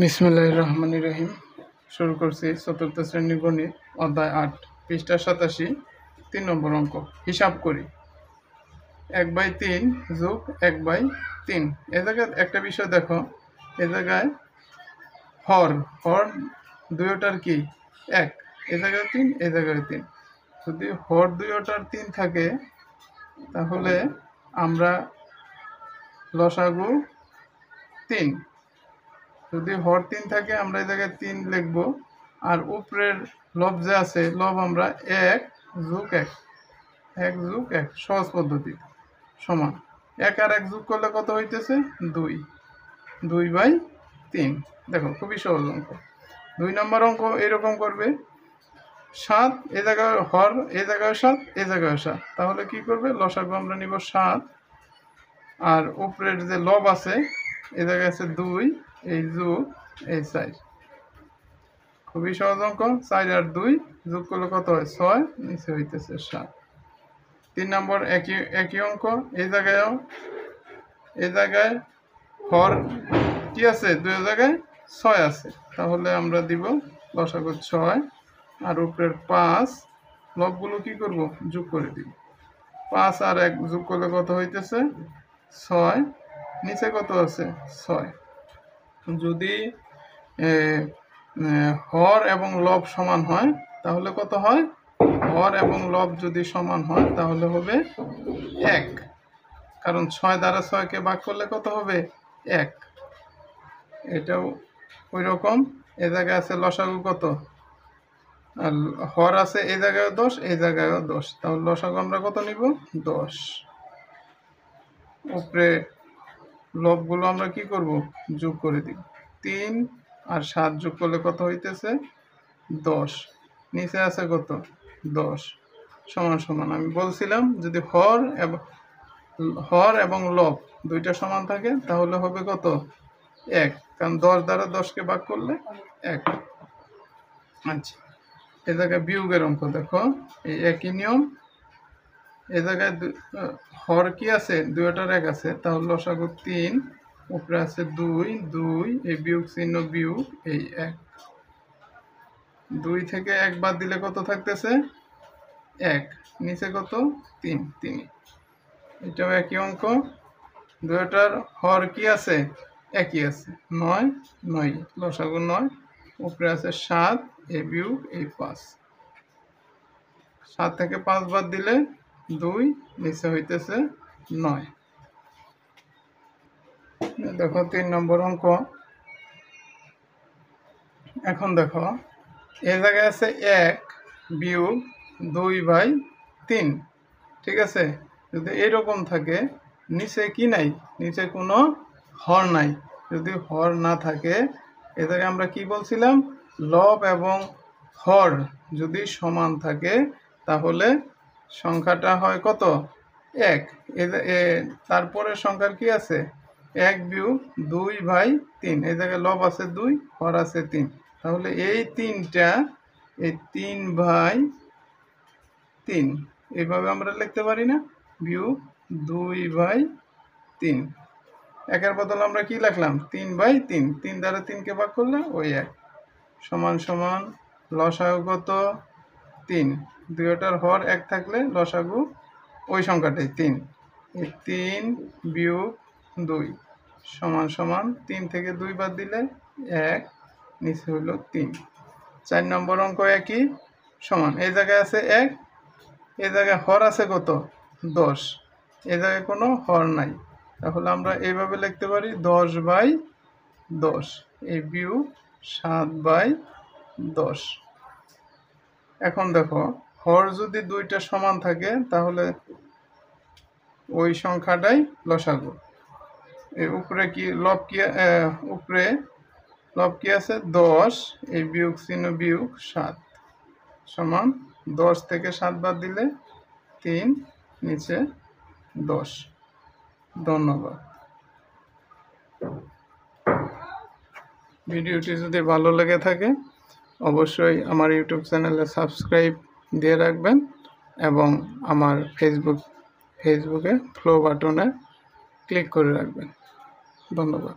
বিসমিল্লাহির রহমানির রহিম। শুরু করছি চতুর্থ শ্রেণী গণিত অধ্যায় 8 পৃষ্ঠা 87 3 নম্বর অঙ্ক। হিসাব করি 1/3 যোগ 1/3। এ জায়গায় একটা বিষয় দেখো, এ জায়গায় হর দুইটার কি 1, এ জায়গায় 3, এ জায়গায় 3। যদি হর দুইটার 3 থাকে তাহলে আমরা লসাগু 3। যদি হর 3 থাকে আমরা এই জায়গায় 3 লিখব, আর উপরের লব যে আছে লব আমরা 1 যোগ 1, 1 যোগ 1 সহজ পদ্ধতি সমান 1 আর 1 যোগ করলে কত হইতেছে 2, 2/3। দেখো খুবই সহজ অঙ্ক। 2 নম্বর অঙ্ক এরকম করবে 7, এ জায়গায় হর, এ জায়গায় 7, এ জায়গায় 7, তাহলে কি করবে লসাগু আমরা নিব 7, আর উপরের যে লব আছে এ জায়গায় আছে 2, এই যোগ এই 4। খুবই সহজ অঙ্ক। 4 আর 2 যোগ করলে কত হয় 6, নিচে হইতেছে 7। 3 নম্বর একই অঙ্ক। এই জায়গায় হর কি আছে 2 জায়গায় 6 আছে, তাহলে আমরা দিব লসাগু 6, আর উপরের 5 লবগুলো কি করব যোগ করে দিব। 5 আর 1 যোগ করলে কত হইতেছে 6, নিচে কত আছে 6। যদি হর এবং লব সমান হয় তাহলে কত হয়, হর এবং লব যদি সমান হয় তাহলে হবে 1, কারণ 6 দ্বারা 6কে ভাগ করলে কত হবে 1। এটাও ওই রকম। এ জায়গায় আছে লসাগু কত, আর হর আছে এই জায়গায় 10, এই জায়গায়ও 10, তাহলে লসাগু আমরা কত নিব 10। উপরে লবগুলো আমরা কি করব যোগ করে দিব। 3 আর 7 যোগ করলে কত হইতেছে 10, নিচে আছে কত 10, সমান সমান। আমি বলছিলাম যদি হর এবং লব দুইটা সমান থাকে তাহলে হবে কত 1, কারণ 10 দ্বারা 10কে ভাগ করলে 1। আচ্ছা, এ জায়গায় বিয়োগের অঙ্ক দেখো, এই একই নিয়ম। এ জায়গায় হর কি আছে 2টার 1 আছে, তাহলে লসাগু 3, উপরে আছে 2, এই বিয়োগ চিহ্ন বিয়োগ এই 1। 2 থেকে 1 বাদ দিলে কত থাকতেছে 1, নিচে কত 3। এটাও একই অঙ্ক। 2টার হর কি আছে একই আছে 9, লসাগু 9, উপরে আছে 7, এই বিয়োগ এই 5। 7 থেকে 5 বাদ দিলে 2, নিচে হইতেছে 9। দেখো 3 নম্বর অঙ্ক। এখন দেখো এই জায়গায় আছে 1 বিয়োগ 2/3, ঠিক আছে। যদি এরকম থাকে নিচে কি নাই, নিচে কোনো হর নাই। যদি হর না থাকে এ জায়গায় আমরা কি বলছিলাম, লব এবং হর যদি সমান থাকে তাহলে সংখ্যাটা হয় কত 1। তারপরে সংখ্যার কি আছে 1 বিয়োগ 2/3, এই জায়গায় লব আছে 2, হর আছে 3, তাহলে এই 3টা এই 3/3 এইভাবে আমরা লিখতে পারি না, বিয়োগ 2/3। একের বদলে আমরা কি লিখলাম 3/3, 3 দ্বারা 3কে ভাগ করলে ওই 1, সমান সমান লসাগু কত 3। দুইটার হর 1 থাকলে লসাগু ওই সংখ্যাটাই 3, এই 3 বিয়োগ 2 সমান সমান 3 থেকে 2 বাদ দিলে 1, নিচে হইল 3। 4 নম্বর অঙ্ক একই সমান। এই জায়গায় আছে 1, এই জায়গায় হর আছে কত 10, এই জায়গায় কোনো হর নাই, তাহলে আমরা এইভাবে লিখতে পারি 10/10, এই বিয়োগ 7/10। এখন দেখো হর যদি দুইটা সমান থাকে তাহলে ওই সংখ্যাটাই লসাগু। এই উপরে কি লব কি, উপরে লব কি আছে 10, এই বিয়োগ চিহ্ন বিয়োগ 7, সমান 10 থেকে 7 বাদ দিলে 3, নিচে 10। ধন্যবাদ। ভিডিওটি যদি ভালো লেগে থাকে অবশ্যই আমার ইউটিউব চ্যানেলে সাবস্ক্রাইব দিয়ে রাখবেন এবং আমার ফেসবুকে ফলো বাটনে ক্লিক করে রাখবেন। ধন্যবাদ।